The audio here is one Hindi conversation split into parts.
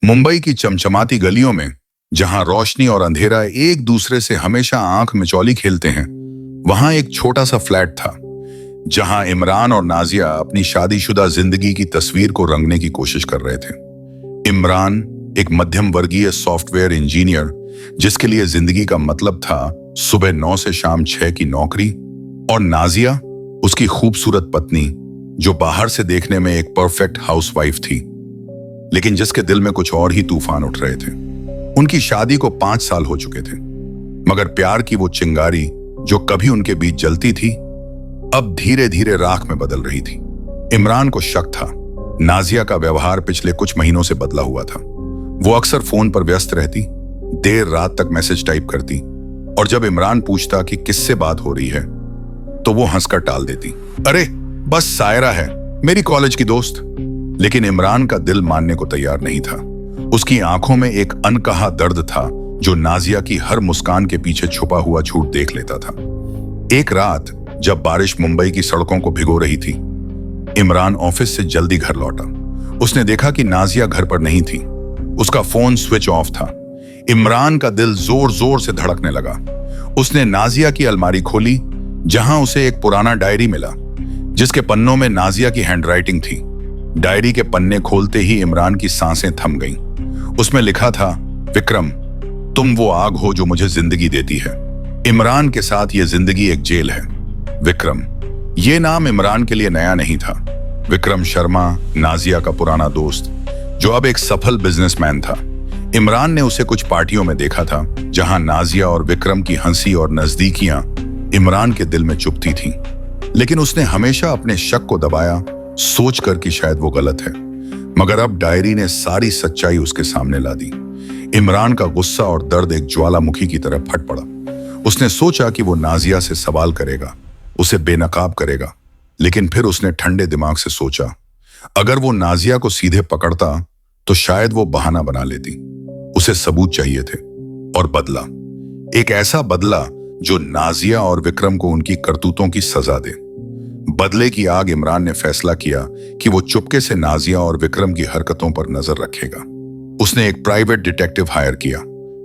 मुंबई की चमचमाती गलियों में जहां रोशनी और अंधेरा एक दूसरे से हमेशा आंख मिचौली खेलते हैं, वहां एक छोटा सा फ्लैट था जहां इमरान और नाजिया अपनी शादीशुदा जिंदगी की तस्वीर को रंगने की कोशिश कर रहे थे। इमरान एक मध्यम वर्गीय सॉफ्टवेयर इंजीनियर जिसके लिए जिंदगी का मतलब था सुबह 9 से शाम 6 की नौकरी, और नाजिया उसकी खूबसूरत पत्नी जो बाहर से देखने में एक परफेक्ट हाउसवाइफ थी, लेकिन जिसके दिल में कुछ और ही तूफान उठ रहे थे। उनकी शादी को 5 साल हो चुके थे, मगर प्यार की वो चिंगारी जो कभी उनके बीच जलती थी अब धीरे धीरे राख में बदल रही थी। इमरान को शक था नाजिया का व्यवहार पिछले कुछ महीनों से बदला हुआ था। वो अक्सर फोन पर व्यस्त रहती, देर रात तक मैसेज टाइप करती, और जब इमरान पूछता कि किससे बात हो रही है तो वो हंसकर टाल देती, अरे बस सायरा है, मेरी कॉलेज की दोस्त। लेकिन इमरान का दिल मानने को तैयार नहीं था। उसकी आंखों में एक अनकहा दर्द था जो नाजिया की हर मुस्कान के पीछे छुपा हुआ झूठ देख लेता था। एक रात जब बारिश मुंबई की सड़कों को भिगो रही थी, इमरान ऑफिस से जल्दी घर लौटा। उसने देखा कि नाजिया घर पर नहीं थी। उसका फोन स्विच ऑफ था। इमरान का दिल जोर जोर से धड़कने लगा। उसने नाजिया की अलमारी खोली जहां उसे एक पुराना डायरी मिला जिसके पन्नों में नाजिया की हैंडराइटिंग थी। डायरी के पन्ने खोलते ही इमरान की सांसें थम गईं। उसमें लिखा था, विक्रम, तुम वो आग हो जो मुझे जिंदगी देती है। इमरान के साथ ये जिंदगी एक जेल है। विक्रम, ये नाम इमरान के लिए नया नहीं था। विक्रम शर्मा, नाजिया का पुराना दोस्त, जो अब एक सफल बिजनेसमैन था। इमरान ने उसे कुछ पार्टियों में देखा था जहां नाजिया और विक्रम की हंसी और नजदीकियां इमरान के दिल में चुभती थीं। लेकिन उसने हमेशा अपने शक को दबाया, सोचकर कि शायद वो गलत है। मगर अब डायरी ने सारी सच्चाई उसके सामने ला दी। इमरान का गुस्सा और दर्द एक ज्वालामुखी की तरह फट पड़ा। उसने सोचा कि वो नाजिया से सवाल करेगा, उसे बेनकाब करेगा, लेकिन फिर उसने ठंडे दिमाग से सोचा, अगर वो नाजिया को सीधे पकड़ता तो शायद वो बहाना बना लेती। उसे सबूत चाहिए थे, और बदला, एक ऐसा बदला जो नाजिया और विक्रम को उनकी करतूतों की सजा दे। बदले की आग इमरान ने फैसला किया कि वो चुपके से नाजिया और विक्रम की हरकतों पर नजर रखेगा। उसने एक प्राइवेट डिटेक्टिव हायर किया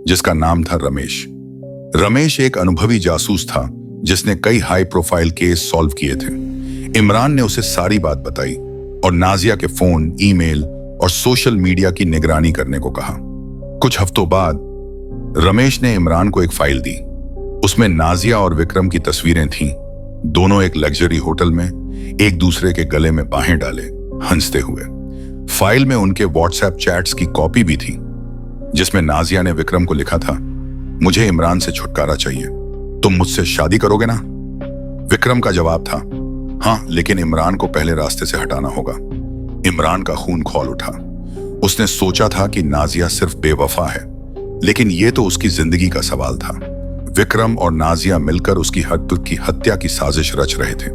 जिसका नाम था रमेश। रमेश एक अनुभवी जासूस था जिसने कई हाई प्रोफाइल केस सॉल्व किए थे। इमरान ने उसे सारी बात बताई और नाजिया के फोन, ईमेल और सोशल मीडिया की निगरानी करने को कहा। कुछ हफ्तों बाद रमेश ने इमरान को एक फाइल दी। उसमें नाजिया और विक्रम की तस्वीरें थीं। दोनों एक लग्जरी होटल में एक दूसरे के गले में बाहें डाले हंसते हुए। फाइल में उनके व्हाट्सएप चैट्स की कॉपी भी थी जिसमें नाजिया ने विक्रम को लिखा था, मुझे इमरान से छुटकारा चाहिए, तुम मुझसे शादी करोगे ना? विक्रम का जवाब था, हाँ, लेकिन इमरान को पहले रास्ते से हटाना होगा। इमरान का खून खौल उठा। उसने सोचा था कि नाजिया सिर्फ बेवफा है, लेकिन यह तो उसकी जिंदगी का सवाल था। विक्रम और नाजिया मिलकर उसकी हत्या की साजिश रच रहे थे।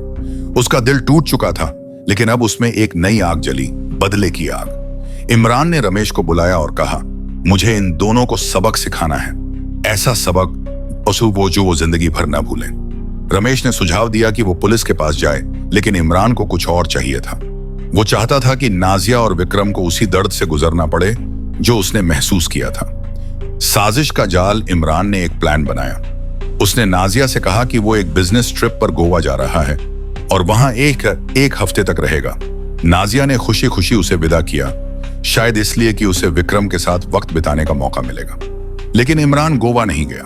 उसका दिल टूट चुका था, लेकिन अब उसमें एक नई आग जली, बदले की आग। इमरान ने रमेश को बुलाया और कहा, मुझे इन दोनों को सबक सिखाना है, ऐसा सबक जो वो जिंदगी भर ना भूलें। रमेश ने सुझाव दिया कि वो पुलिस के पास जाए, लेकिन इमरान को कुछ और चाहिए था। वो चाहता था कि नाजिया और विक्रम को उसी दर्द से गुजरना पड़े जो उसने महसूस किया था। साजिश का जाल इमरान ने एक प्लान बनाया। उसने नाजिया से कहा कि वो एक बिजनेस ट्रिप पर गोवा जा रहा है और वहां एक हफ्ते तक रहेगा। नाजिया ने खुशी खुशी उसे विदा किया, शायद इसलिए कि उसे विक्रम के साथ वक्त बिताने का मौका मिलेगा। लेकिन इमरान गोवा नहीं गया।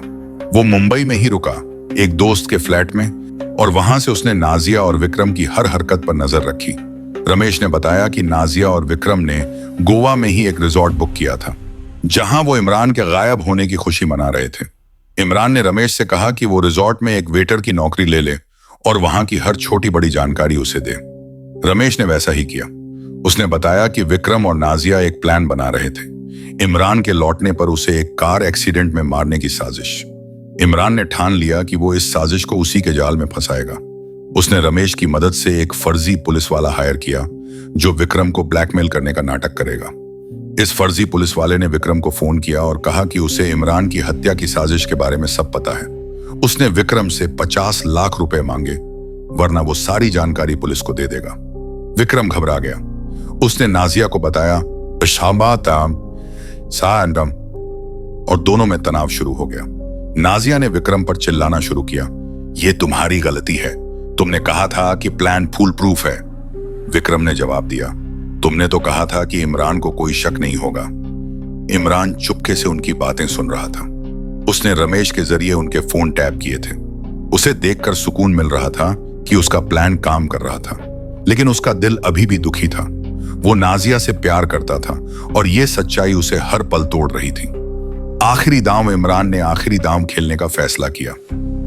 वो मुंबई में ही रुका, एक दोस्त के फ्लैट में, और वहां से उसने नाजिया और विक्रम की हर हरकत पर नजर रखी। रमेश ने बताया कि नाजिया और विक्रम ने गोवा में ही एक रिजॉर्ट बुक किया था जहां वो इमरान के गायब होने की खुशी मना रहे थे। इमरान ने रमेश से कहा कि वो रिजॉर्ट में एक वेटर की नौकरी ले ले और वहां की हर छोटी बड़ी जानकारी उसे दे। रमेश ने वैसा ही किया। उसने बताया कि विक्रम और नाजिया एक प्लान बना रहे थे, इमरान के लौटने पर उसे एक कार एक्सीडेंट में मारने की साजिश। इमरान ने ठान लिया कि वो इस साजिश को उसी के जाल में फंसाएगा। उसने रमेश की मदद से एक फर्जी पुलिस वाला हायर किया जो विक्रम को ब्लैकमेल करने का नाटक करेगा। इस फर्जी पुलिस वाले ने विक्रम को फोन किया और कहा कि उसे इमरान की हत्या की साजिश के बारे में सब पता है। उसने विक्रम से 50 लाख रुपए मांगे, वरना वो सारी जानकारी पुलिस को दे देगा। विक्रम घबरा गया। उसने नाजिया को बताया, सारंगम, और दोनों में तनाव शुरू हो गया। नाजिया ने विक्रम पर चिल्लाना शुरू किया, यह तुम्हारी गलती है, तुमने कहा था कि प्लान फूल प्रूफ है। विक्रम ने जवाब दिया, तुमने तो कहा था कि इमरान को कोई शक नहीं होगा। इमरान चुपके से उनकी बातें सुन रहा था। उसने रमेश के जरिए उनके फोन टैप किए थे। उसे देखकर सुकून मिल रहा था कि उसका प्लान काम कर रहा था, लेकिन उसका दिल अभी भी दुखी था। वो नाजिया से प्यार करता था और यह सच्चाई उसे हर पल तोड़ रही थी। आखिरी दांव इमरान ने आखिरी दांव खेलने का फैसला किया।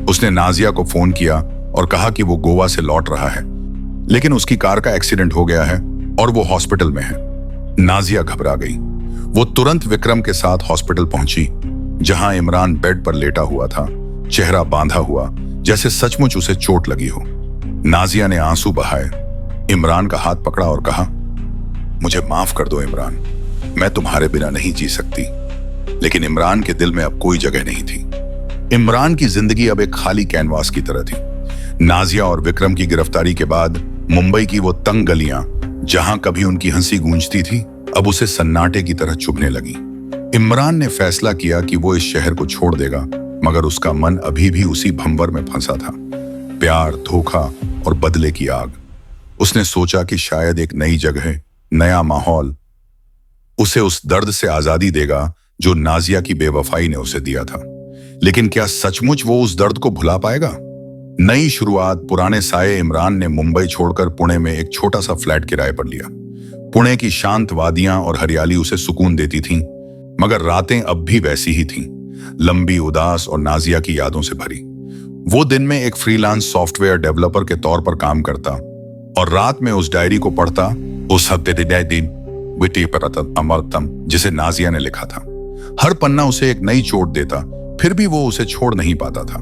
उसने नाजिया को फोन किया और कहा कि वो गोवा से लौट रहा है, लेकिन उसकी कार का एक्सीडेंट हो गया है और वो हॉस्पिटल में है। नाजिया घबरा गई। वो तुरंत विक्रम के साथ हॉस्पिटल पहुंची, जहां इमरान बेड पर लेटा हुआ था, चेहरा बांधा हुआ, जैसे सचमुच उसे चोट लगी हो। नाजिया ने आंसू बहाए, इमरान का हाथ पकड़ा और कहा, मुझे माफ कर दो इमरान, मैं तुम्हारे बिना नहीं जी सकती। लेकिन इमरान के दिल में अब कोई जगह नहीं थी। इमरान की जिंदगी अब एक खाली कैनवास की तरह थी। नाजिया और विक्रम की गिरफ्तारी के बाद मुंबई की वो तंग गलियां, जहां कभी उनकी हंसी गूंजती थी, अब उसे सन्नाटे की तरह चुभने लगी। इमरान ने फैसला किया कि वो इस शहर को छोड़ देगा, मगर उसका मन अभी भी उसी भंवर में फंसा था। प्यार, धोखा और बदले की आग। उसने सोचा कि शायद एक नई जगह, नया माहौल उसे उस दर्द से आजादी देगा जो नाजिया की बेवफाई ने उसे दिया था। लेकिन क्या सचमुच वो उस दर्द को भुला पाएगा? नई शुरुआत, पुराने साये। इमरान ने मुंबई छोड़कर पुणे में एक छोटा सा फ्लैट किराए पर लिया। पुणे की शांत वादियां और हरियाली उसे सुकून देती थीं, मगर रातें अब भी वैसी ही थीं, लंबी, उदास और नाजिया की यादों से भरी। वो दिन में एक फ्रीलांस सॉफ्टवेयर डेवलपर के तौर पर काम करता और रात में उस डायरी को पढ़ता, उस हफ्ते दिन विटी पर अमरतम, जिसे नाजिया ने लिखा था। हर पन्ना उसे एक नई चोट देता, फिर भी वो उसे छोड़ नहीं पाता था।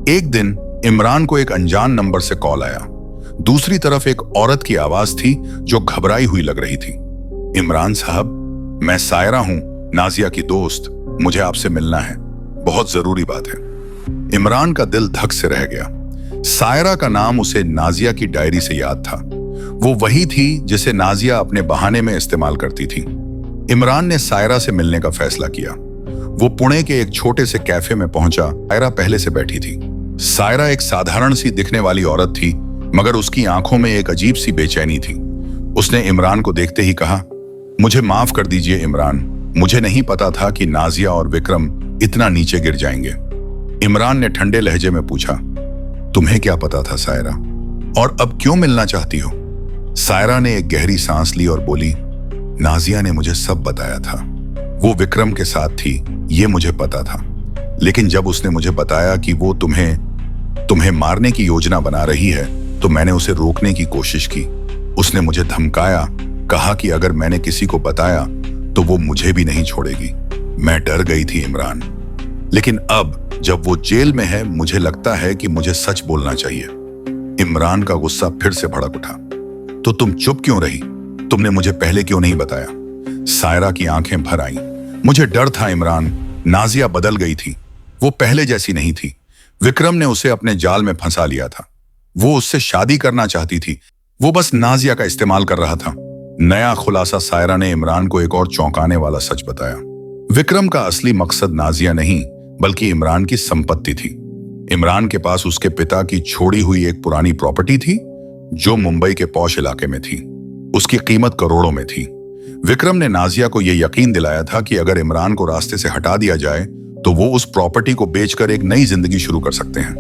एक दिन इमरान को एक अनजान नंबर से कॉल आया। दूसरी तरफ एक औरत की आवाज थी जो घबराई हुई लग रही थी। इमरान साहब, मैं सायरा हूं, नाजिया की दोस्त, मुझे आपसे मिलना है, बहुत जरूरी बात है। इमरान का दिल धक से रह गया। सायरा का नाम उसे नाजिया की डायरी से याद था। वो वही थी जिसे नाजिया अपने बहाने में इस्तेमाल करती थी। इमरान ने सायरा से मिलने का फैसला किया। वो पुणे के एक छोटे से कैफे में पहुंचा। सायरा पहले से बैठी थी। सायरा एक साधारण सी दिखने वाली औरत थी, मगर उसकी आंखों में एक अजीब सी बेचैनी थी। उसने इमरान को देखते ही कहा, मुझे माफ कर दीजिए इमरान, मुझे नहीं पता था कि नाजिया और विक्रम इतना नीचे गिर जाएंगे। इमरान ने ठंडे लहजे में पूछा, तुम्हें क्या पता था सायरा, और अब क्यों मिलना चाहती हो? सायरा ने एक गहरी सांस ली और बोली, नाजिया ने मुझे सब बताया था। वो विक्रम के साथ थी, ये मुझे पता था, लेकिन जब उसने मुझे बताया कि वो तुम्हें मारने की योजना बना रही है, तो मैंने उसे रोकने की कोशिश की। उसने मुझे धमकाया, कहा कि अगर मैंने किसी को बताया तो वो मुझे भी नहीं छोड़ेगी। मैं डर गई थी इमरान, लेकिन अब जब वो जेल में है, मुझे लगता है कि मुझे सच बोलना चाहिए। इमरान का गुस्सा फिर से भड़क उठा। तो तुम चुप क्यों रही? तुमने मुझे पहले क्यों नहीं बताया? सायरा की आंखें भर आईं। मुझे डर था इमरान, नाजिया बदल गई थी, वो पहले जैसी नहीं थी। विक्रम ने उसे अपने जाल में फंसा लिया था। वो उससे शादी करना चाहती थी, वो बस नाजिया का इस्तेमाल कर रहा था। नया खुलासा। सायरा ने इमरान को एक और चौंकाने वाला सच बताया। विक्रम का असली मकसद नाजिया नहीं, बल्कि इमरान की संपत्ति थी। इमरान के पास उसके पिता की छोड़ी हुई एक पुरानी प्रॉपर्टी थी, जो मुंबई के पॉश इलाके में थी। उसकी कीमत करोड़ों में थी। विक्रम ने नाजिया को यह यकीन दिलाया था कि अगर इमरान को रास्ते से हटा दिया जाए, तो वो उस प्रॉपर्टी को बेचकर एक नई जिंदगी शुरू कर सकते हैं।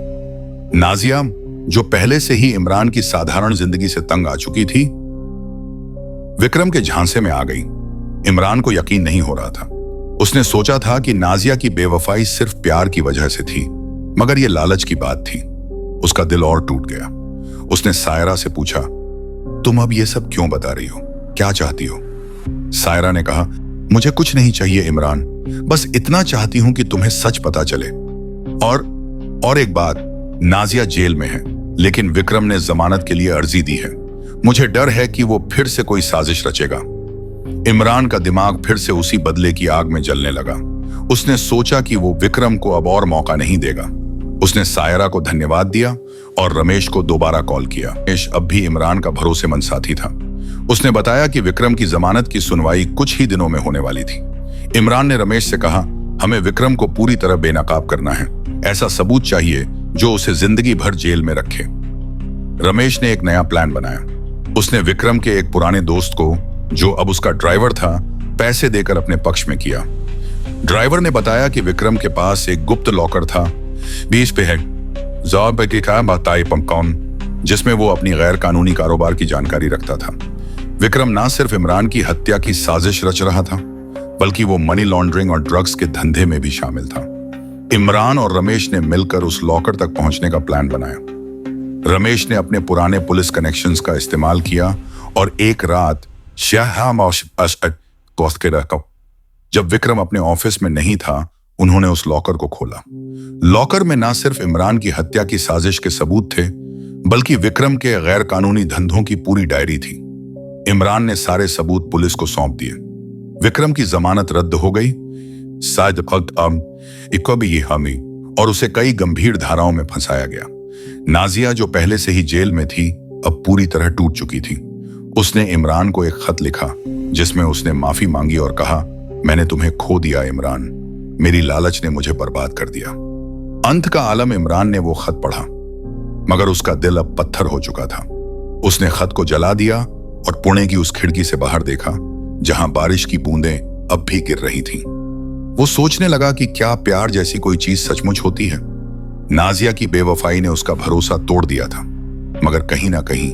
नाजिया, जो पहले से ही इमरान की साधारण जिंदगी से तंग आ चुकी थी, विक्रम के झांसे में आ गई। इमरान को यकीन नहीं हो रहा था। उसने सोचा था कि नाजिया की बेवफाई सिर्फ प्यार की वजह से थी, मगर यह लालच की बात थी। उसका दिल और टूट गया। उसने सायरा से पूछा, तुम अब ये सब क्यों बता रही हो? क्या चाहती हो? सायरा ने कहा, मुझे कुछ नहीं चाहिए इमरान, बस इतना चाहती हूं कि तुम्हें सच पता चले। और एक बात, नाजिया जेल में है, लेकिन विक्रम ने जमानत के लिए अर्जी दी है। मुझे डर है कि वो फिर से कोई साजिश रचेगा। इमरान का दिमाग फिर से उसी बदले की आग में जलने लगा। उसने सोचा कि वो विक्रम को अब और मौका नहीं देगा। उसने सायरा को धन्यवाद दिया और रमेश को दोबारा कॉल किया। रमेश अब भी इमरान का भरोसेमंद साथी था। उसने बताया कि विक्रम की जमानत की सुनवाई कुछ ही दिनों में होने वाली थी। इमरान ने रमेश से कहा, हमें विक्रम को पूरी तरह बेनकाब करना है। ऐसा सबूत चाहिए जो उसे जिंदगी भर जेल में रखे। रमेश ने एक नया प्लान बनाया। उसने विक्रम के एक पुराने दोस्त को, जो अब उसका ड्राइवर था, पैसे देकर अपने पक्ष में किया। ड्राइवर ने बताया कि विक्रम के पास एक गुप्त लॉकर था, 20 पे है, जिसमें वो अपनी गैर कानूनी कारोबार की जानकारी रखता था। विक्रम ना सिर्फ इमरान की हत्या की साजिश रच रहा था, बल्कि वो मनी लॉन्ड्रिंग और ड्रग्स के धंधे में भी शामिल था। इमरान और रमेश ने मिलकर उस लॉकर तक पहुंचने का प्लान बनाया। रमेश ने अपने पुराने पुलिस कनेक्शंस का इस्तेमाल किया और एक रात जब विक्रम अपने ऑफिस में नहीं था, उन्होंने उस लॉकर को खोला। लॉकर में ना सिर्फ इमरान की हत्या की साजिश के सबूत थे, बल्कि विक्रम के गैर कानूनी धंधों की पूरी डायरी थी। इमरान ने सारे सबूत पुलिस को सौंप दिए। विक्रम की जमानत रद्द हो गई, और उसे कई गंभीर धाराओं में फंसाया गया। नाजिया, जो पहले से ही जेल में थी, अब पूरी तरह टूट चुकी थी। उसने इमरान को एक खत लिखा, जिसमें उसने माफी मांगी और कहा, मैंने तुम्हें खो दिया इमरान, मेरी लालच ने मुझे बर्बाद कर दिया। अंत का आलम इमरान ने वो खत पढ़ा, मगर उसका दिल अब पत्थर हो चुका था। उसने खत को जला दिया और पुणे की उस खिड़की से बाहर देखा, जहां बारिश की बूंदें अब भी गिर रही थीं। वो सोचने लगा कि क्या प्यार जैसी कोई चीज सचमुच होती है। नाजिया की बेवफाई ने उसका भरोसा तोड़ दिया था, मगर कहीं ना कहीं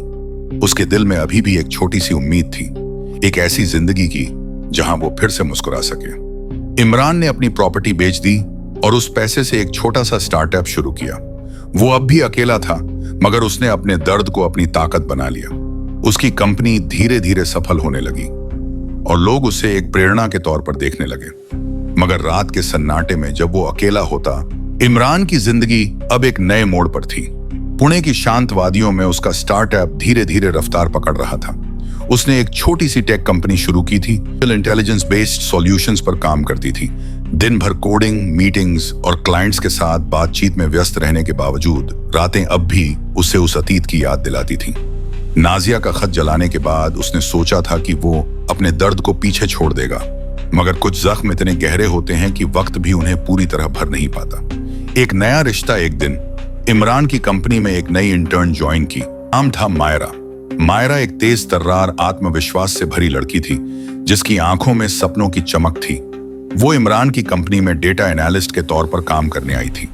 उसके दिल में अभी भी एक छोटी सी उम्मीद थी, एक ऐसी जिंदगी की जहां वो फिर से मुस्कुरा सके। इमरान ने अपनी प्रॉपर्टी बेच दी और उस पैसे से एक छोटा सा स्टार्टअप शुरू किया। वो अब भी अकेला था, मगर उसने अपने दर्द को अपनी ताकत बना लिया। उसकी कंपनी धीरे धीरे सफल होने लगी और लोग उसे एक प्रेरणा के तौर पर देखने लगे। मगर रात के सन्नाटे में जब वो अकेला होता, इमरान की जिंदगी अब एक नए मोड़ पर थी। पुणे की शांत वादियों में उसका स्टार्टअप धीरे धीरे रफ्तार पकड़ रहा था। उसने एक छोटी सी टेक कंपनी शुरू की थी, इंटेलिजेंस बेस्ड सॉल्यूशंस पर काम करती थी। दिन भर कोडिंग, मीटिंग्स और क्लाइंट्स के साथ बातचीत में व्यस्त रहने के बावजूद रातें अब भी उसे उस अतीत की याद दिलाती थीं। नाजिया का खत जलाने के बाद उसने सोचा था कि वो अपने दर्द को पीछे छोड़ देगा, मगर कुछ जख्म इतने गहरे होते हैं कि वक्त भी उन्हें पूरी तरह भर नहीं पाता। एक नया रिश्ता एक दिन इमरान की कंपनी में एक नई इंटर्न ज्वाइन की। नाम था मायरा। मायरा एक तेज तर्रार, आत्मविश्वास से भरी लड़की थी, जिसकी आंखों में सपनों की चमक थी। वो इमरान की कंपनी में डेटा एनालिस्ट के तौर पर काम करने आई थी।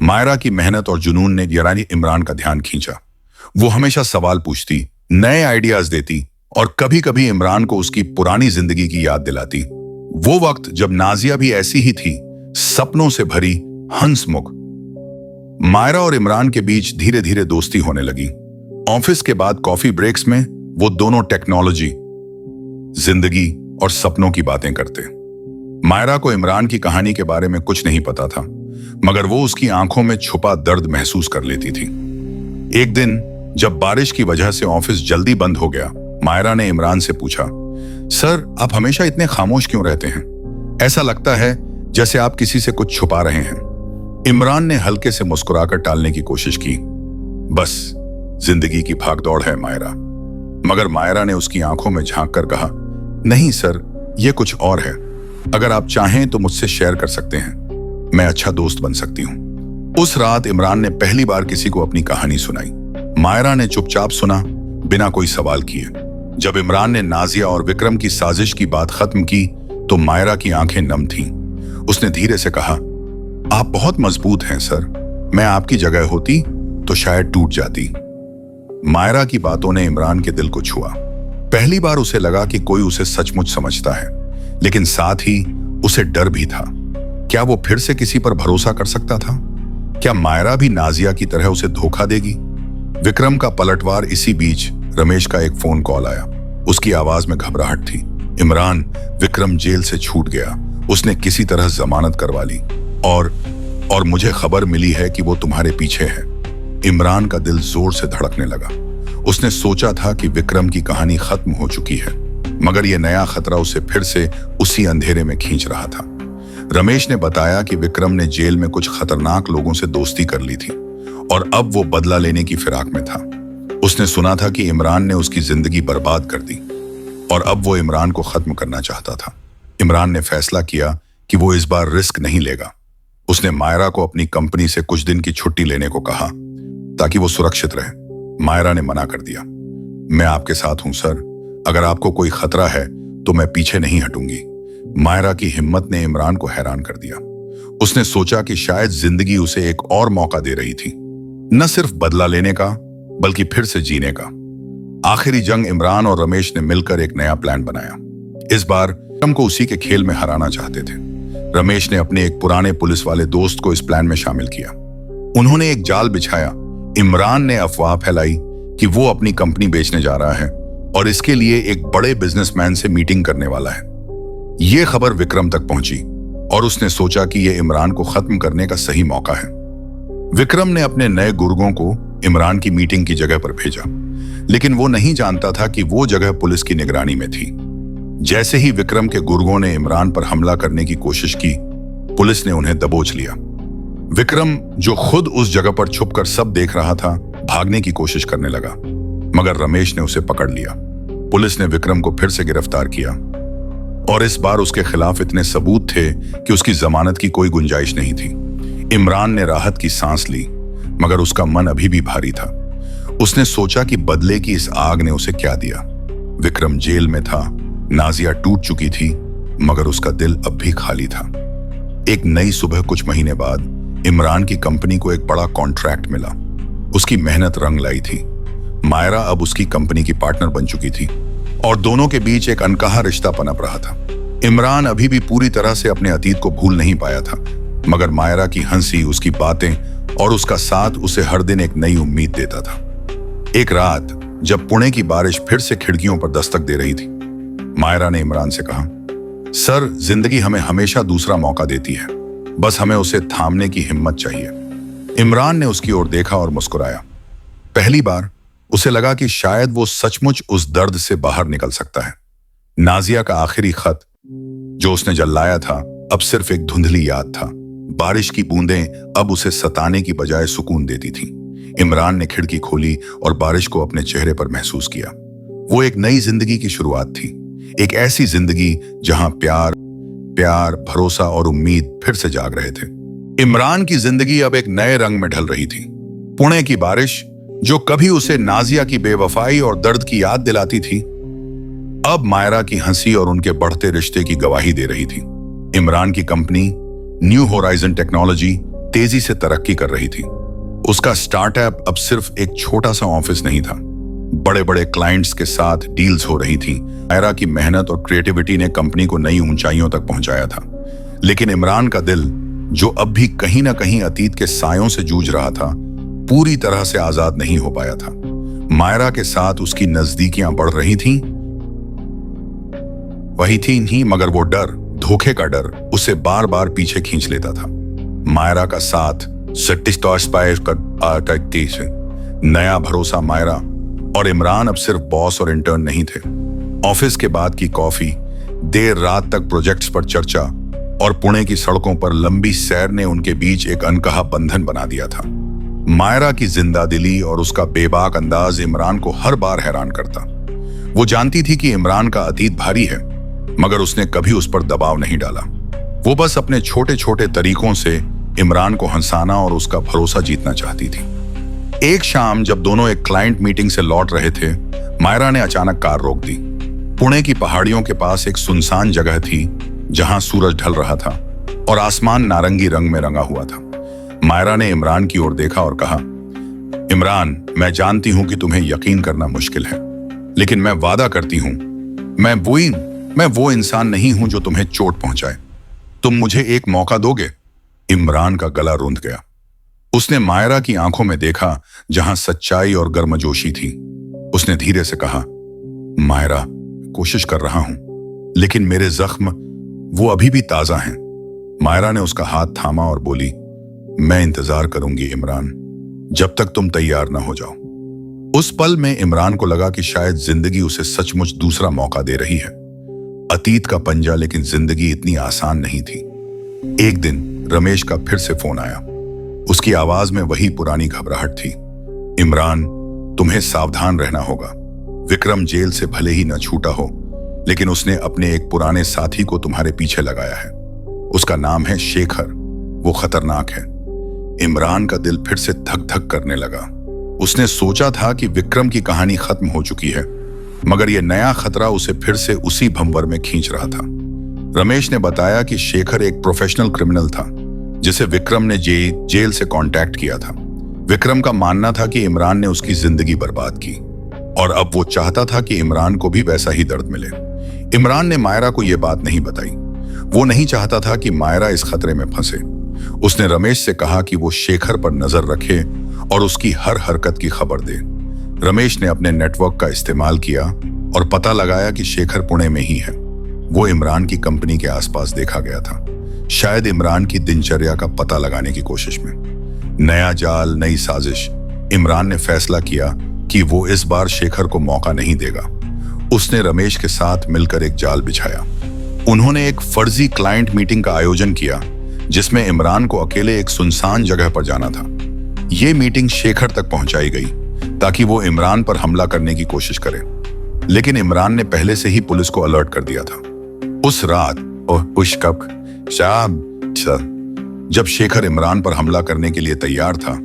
मायरा की मेहनत और जुनून ने इमरान का ध्यान खींचा। वो हमेशा सवाल पूछती, नए आइडियाज देती और कभी कभी इमरान को उसकी पुरानी जिंदगी की याद दिलाती। वो वक्त जब नाजिया भी ऐसी ही थी, सपनों से भरी, हंसमुख। मायरा और इमरान के बीच धीरे धीरे दोस्ती होने लगी। ऑफिस के बाद कॉफी ब्रेक्स में वो दोनों टेक्नोलॉजी, जिंदगी और सपनों की बातें करते। मायरा को इमरान की कहानी के बारे में कुछ नहीं पता था, मगर वो उसकी आंखों में छुपा दर्द महसूस कर लेती थी। एक दिन जब बारिश की वजह से ऑफिस जल्दी बंद हो गया, मायरा ने इमरान से पूछा, सर, आप हमेशा इतने खामोश क्यों रहते हैं? ऐसा लगता है जैसे आप किसी से कुछ छुपा रहे हैं। इमरान ने हल्के से मुस्कुराकर टालने की कोशिश की, बस जिंदगी की भागदौड़ है मायरा। मगर मायरा ने उसकी आंखों में झांक कर कहा, नहीं सर, ये कुछ और है। अगर आप चाहें तो मुझसे शेयर कर सकते हैं, मैं अच्छा दोस्त बन सकती हूँ। उस रात इमरान ने पहली बार किसी को अपनी कहानी सुनाई। मायरा ने चुपचाप सुना, बिना कोई सवाल किए। जब इमरान ने नाजिया और विक्रम की साजिश की बात खत्म की, तो मायरा की आंखें नम थीं। उसने धीरे से कहा, आप बहुत मजबूत हैं सर, मैं आपकी जगह होती तो शायद टूट जाती। मायरा की बातों ने इमरान के दिल को छुआ। पहली बार उसे लगा कि कोई उसे सचमुच समझता है, लेकिन साथ ही उसे डर भी था। क्या वो फिर से किसी पर भरोसा कर सकता था? क्या मायरा भी नाजिया की तरह उसे धोखा देगी? विक्रम का पलटवार। इसी बीच रमेश का एक फोन कॉल आया। उसकी आवाज में घबराहट थी। इमरान, विक्रम जेल से छूट गया, उसने किसी तरह जमानत करवा ली और मुझे खबर मिली है कि वो तुम्हारे पीछे है। इमरान का दिल जोर से धड़कने लगा। उसने सोचा था कि विक्रम की कहानी खत्म हो चुकी है, मगर यह नया खतरा उसे फिर से उसी अंधेरे में खींच रहा था। रमेश ने बताया कि विक्रम ने जेल में कुछ खतरनाक लोगों से दोस्ती कर ली थी और अब वो बदला लेने की फिराक में था। उसने सुना था कि इमरान ने उसकी जिंदगी बर्बाद कर दी और अब वो इमरान को खत्म करना चाहता था। इमरान ने फैसला किया कि वो इस बार रिस्क नहीं लेगा। उसने मायरा को अपनी कंपनी से कुछ दिन की छुट्टी लेने को कहा ताकि वो सुरक्षित रहे। मायरा ने मना कर दिया। मैं आपके साथ हूं सर, अगर आपको कोई खतरा है तो मैं पीछे नहीं हटूंगी। मायरा की हिम्मत ने इमरान को हैरान कर दिया। उसने सोचा कि शायद जिंदगी उसे एक और मौका दे रही थी, न सिर्फ बदला लेने का बल्कि फिर से जीने का। आखिरी जंग इमरान और रमेश ने मिलकर एक नया प्लान बनाया। इस बार विक्रम को उसी के खेल में हराना चाहते थे। रमेश ने अपने एक पुराने पुलिस वाले दोस्त को इस प्लान में शामिल किया। उन्होंने एक जाल बिछाया। इमरान ने अफवाह फैलाई कि वो अपनी कंपनी बेचने जा रहा है और इसके लिए एक बड़े बिजनेसमैन से मीटिंग करने वाला है। यह खबर विक्रम तक पहुंची और उसने सोचा कि यह इमरान को खत्म करने का सही मौका है। विक्रम ने अपने नए गुर्गों को इमरान की मीटिंग की जगह पर भेजा, लेकिन वो नहीं जानता था कि वो जगह पुलिस की निगरानी में थी। जैसे ही विक्रम के गुर्गों ने इमरान पर हमला करने की कोशिश की, पुलिस ने उन्हें दबोच लिया। विक्रम, जो खुद उस जगह पर छुपकर सब देख रहा था, भागने की कोशिश करने लगा, मगर रमेश ने उसे पकड़ लिया। पुलिस ने विक्रम को फिर से गिरफ्तार किया और इस बार उसके खिलाफ इतने सबूत थे कि उसकी जमानत की कोई गुंजाइश नहीं थी। इमरान ने राहत की सांस ली, मगर उसका मन अभी भी भारी था। उसने सोचा कि बदले की इस आग ने उसे क्या दिया। विक्रम जेल में था, नाजिया टूट चुकी थी, मगर उसका दिल अब भी खाली था। एक नई सुबह कुछ महीने बाद इमरान की कंपनी को एक बड़ा कॉन्ट्रैक्ट मिला। उसकी मेहनत रंग लाई थी। मायरा अब उसकी कंपनी की पार्टनर बन चुकी थी और दोनों के बीच एक अनकहा रिश्ता पनप रहा था। इमरान अभी भी पूरी तरह से अपने अतीत को भूल नहीं पाया था, मगर मायरा की हंसी, उसकी बातें और उसका साथ उसे हर दिन एक नई उम्मीद देता था। एक रात जब पुणे की बारिश फिर से खिड़कियों पर दस्तक दे रही थी, मायरा ने इमरान से कहा, सर, जिंदगी हमें हमेशा दूसरा मौका देती है, बस हमें उसे थामने की हिम्मत चाहिए। इमरान ने उसकी ओर देखा और मुस्कुराया। पहली बार उसे लगा कि शायद वो सचमुच उस दर्द से बाहर निकल सकता है। नाजिया का आखिरी खत जो उसने जलाया था, अब सिर्फ एक धुंधली याद था। बारिश की बूंदें अब उसे सताने की बजाय सुकून देती थीं। इमरान ने खिड़की खोली और बारिश को अपने चेहरे पर महसूस किया। वो एक नई जिंदगी की शुरुआत थी, एक ऐसी जिंदगी जहां प्यार, भरोसा और उम्मीद फिर से जाग रहे थे। इमरान की जिंदगी अब एक नए रंग में ढल रही थी। पुणे की बारिश, जो कभी उसे नाजिया की बेवफाई और दर्द की याद दिलाती थी, अब मायरा की हंसी और उनके बढ़ते रिश्ते की गवाही दे रही थी। इमरान की कंपनी न्यू होराइजन टेक्नोलॉजी तेजी से तरक्की कर रही थी। उसका स्टार्टअप अब सिर्फ एक छोटा सा ऑफिस नहीं था, बड़े बड़े क्लाइंट्स के साथ डील्स हो रही थी। मायरा की मेहनत और क्रिएटिविटी ने कंपनी को नई ऊंचाइयों तक पहुंचाया था, लेकिन इमरान का दिल, जो अब भी कहीं ना कहीं अतीत के सायों से जूझ रहा था, पूरी तरह से आजाद नहीं हो पाया था। मायरा के साथ उसकी नजदीकियां बढ़ रही थीं, वही थी नहीं, मगर वो डर, धोखे का डर, उसे बार बार पीछे खींच लेता था। मायरा का साथ, नया भरोसा। मायरा और इमरान अब सिर्फ बॉस और इंटर्न नहीं थे। ऑफिस के बाद की कॉफी, देर रात तक प्रोजेक्ट्स पर चर्चा और पुणे की सड़कों पर लंबी सैर ने उनके बीच एक अनकहा बंधन बना दिया था। मायरा की जिंदादिली और उसका बेबाक अंदाज इमरान को हर बार हैरान करता। वो जानती थी कि इमरान का अतीत भारी है, मगर उसने कभी उस पर दबाव नहीं डाला। वो बस अपने छोटे छोटे तरीकों से इमरान को हंसाना और उसका भरोसा जीतना चाहती थी। एक शाम जब दोनों एक क्लाइंट मीटिंग से लौट रहे थे, मायरा ने अचानक कार रोक दी। पुणे की पहाड़ियों के पास एक सुनसान जगह थी जहां सूरज ढल रहा था और आसमान नारंगी रंग में रंगा हुआ था। मायरा ने इमरान की ओर देखा और कहा, इमरान, मैं जानती हूं कि तुम्हें यकीन करना मुश्किल है, लेकिन मैं वादा करती हूं, मैं वो इंसान नहीं हूं जो तुम्हें चोट पहुंचाए। तुम मुझे एक मौका दोगे? इमरान का गला रुंध गया। उसने मायरा की आंखों में देखा जहां सच्चाई और गर्मजोशी थी। उसने धीरे से कहा, मायरा, कोशिश कर रहा हूं, लेकिन मेरे जख्म वो अभी भी ताजा हैं। मायरा ने उसका हाथ थामा और बोली, मैं इंतजार करूंगी इमरान, जब तक तुम तैयार ना हो जाओ। उस पल में इमरान को लगा कि शायद जिंदगी उसे सचमुच दूसरा मौका दे रही है। अतीत का पंजा, लेकिन जिंदगी इतनी आसान नहीं थी। एक दिन रमेश का फिर से फोन आया। उसकी आवाज में वही पुरानी घबराहट थी। इमरान, तुम्हें सावधान रहना होगा। विक्रम जेल से भले ही न छूटा हो, लेकिन उसने अपने एक पुराने साथी को तुम्हारे पीछे लगाया है। उसका नाम है शेखर। वो खतरनाक है। इमरान का दिल फिर से धक धक करने लगा। उसने सोचा था कि विक्रम की कहानी खत्म हो चुकी है, मगर यह नया खतरा उसे फिर से उसी भंवर में खींच रहा था। रमेश ने बताया कि शेखर एक प्रोफेशनल क्रिमिनल था जिसे विक्रम ने जेल से कांटेक्ट किया था। विक्रम का मानना था कि इमरान ने उसकी जिंदगी बर्बाद की और अब वो चाहता था कि इमरान को भी वैसा ही दर्द मिले। इमरान ने मायरा को यह बात नहीं बताई। वो नहीं चाहता था कि मायरा इस खतरे में फंसे। उसने रमेश से कहा कि वो शेखर पर नजर रखे और उसकी हर हरकत की खबर दे। रमेश ने अपने नेटवर्क का इस्तेमाल किया और पता लगाया कि शेखर पुणे में ही है। वो इमरान की कंपनी के आसपास देखा गया था, शायद इमरान की दिनचर्या का पता लगाने की कोशिश में। नया जाल, नई साजिश। इमरान ने फैसला किया कि वो इस बार शेखर को मौका नहीं देगा। उसने रमेश के साथ मिलकर एक जाल बिछाया। उन्होंने एक फर्जी क्लाइंट मीटिंग का आयोजन किया जिसमें इमरान को अकेले एक सुनसान जगह पर जाना था। ये मीटिंग शेखर तक पहुंचाई गई ताकि वो इमरान पर हमला करने की कोशिश करे, लेकिन इमरान ने पहले से ही पुलिस को अलर्ट कर दिया था। उस रात जब शेखर इमरान पर हमला करने के लिए तैयार था,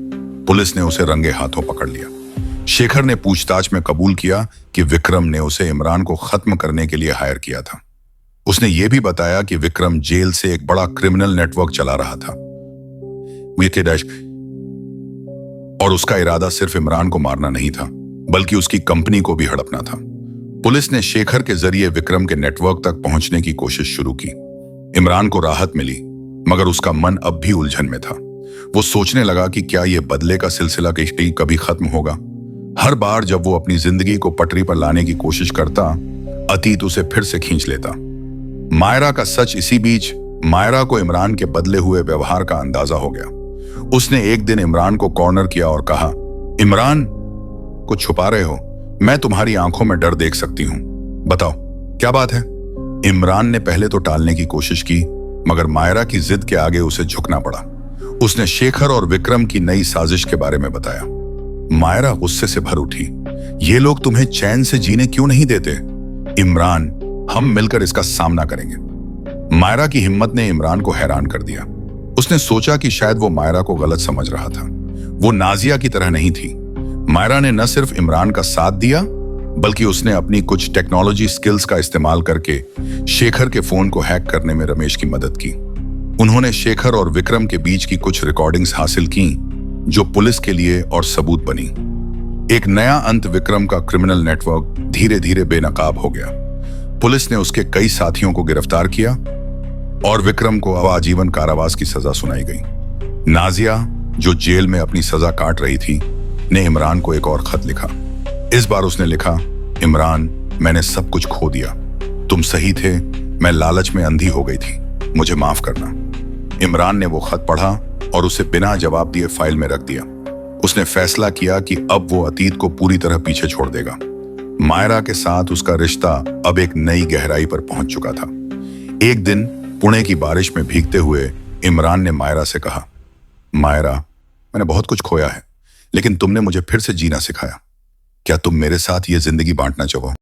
पुलिस ने उसे रंगे हाथों पकड़ लिया। शेखर ने पूछताछ में कबूल किया कि विक्रम ने उसे इमरान को खत्म करने के लिए हायर किया था। उसने यह भी बताया कि विक्रम जेल से एक बड़ा क्रिमिनल नेटवर्क चला रहा था और उसका इरादा सिर्फ इमरान को मारना नहीं था, बल्कि उसकी कंपनी को भी हड़पना था। पुलिस ने शेखर के जरिए विक्रम के नेटवर्क तक पहुंचने की कोशिश शुरू की। इमरान को राहत मिली, मगर उसका मन अब भी उलझन में था। वो सोचने लगा कि क्या यह बदले का सिलसिला कभी खत्म होगा। हर बार जब वो अपनी जिंदगी को पटरी पर लाने की कोशिश करता, अतीत उसे फिर से खींच लेता। मायरा का सच। इसी बीच मायरा को इमरान के बदले हुए व्यवहार का अंदाजा हो गया। उसने एक दिन इमरान को कॉर्नर किया और कहा, इमरान, कुछ छुपा रहे हो? मैं तुम्हारी आंखों में डर देख सकती हूं। बताओ क्या बात है? इमरान ने पहले तो टालने की कोशिश की, मगर मायरा की जिद के आगे उसे झुकना पड़ा। उसने शेखर और विक्रम की नई साजिश के बारे में बताया। मायरा गुस्से से भर उठी। ये लोग तुम्हें चैन से जीने क्यों नहीं देते? इमरान, हम मिलकर इसका सामना करेंगे। मायरा की हिम्मत ने इमरान को हैरान कर दिया। उसने सोचा कि शायद वो मायरा को गलत समझ रहा था। वो नाजिया की तरह नहीं थी। मायरा ने न सिर्फ इमरान का साथ दिया, बल्कि उसने अपनी कुछ टेक्नोलॉजी स्किल्स का इस्तेमाल करके शेखर के फोन को हैक करने में रमेश की मदद की। उन्होंने शेखर और विक्रम के बीच की कुछ रिकॉर्डिंग्स हासिल की जो पुलिस के लिए और सबूत बनी। एक नया अंत विक्रम का क्रिमिनल नेटवर्क धीरे धीरे बेनकाब हो गया। पुलिस ने उसके कई साथियों को गिरफ्तार किया और विक्रम को आजीवन कारावास की सजा सुनाई गई। नाजिया, जो जेल में अपनी सजा काट रही थी, ने इमरान को एक और खत लिखा। इस बार उसने लिखा, इमरान, मैंने सब कुछ खो दिया। तुम सही थे, मैं लालच में अंधी हो गई थी। मुझे माफ करना। इमरान ने वो खत पढ़ा और उसे बिना जवाब दिए फाइल में रख दिया। उसने फैसला किया कि अब वो अतीत को पूरी तरह पीछे छोड़ देगा। मायरा के साथ उसका रिश्ता अब एक नई गहराई पर पहुंच चुका था। एक दिन पुणे की बारिश में भीगते हुए इमरान ने मायरा से कहा, मायरा, मैंने बहुत कुछ खोया है, लेकिन तुमने मुझे फिर से जीना सिखाया। क्या तुम मेरे साथ ये जिंदगी बांटना चाहो?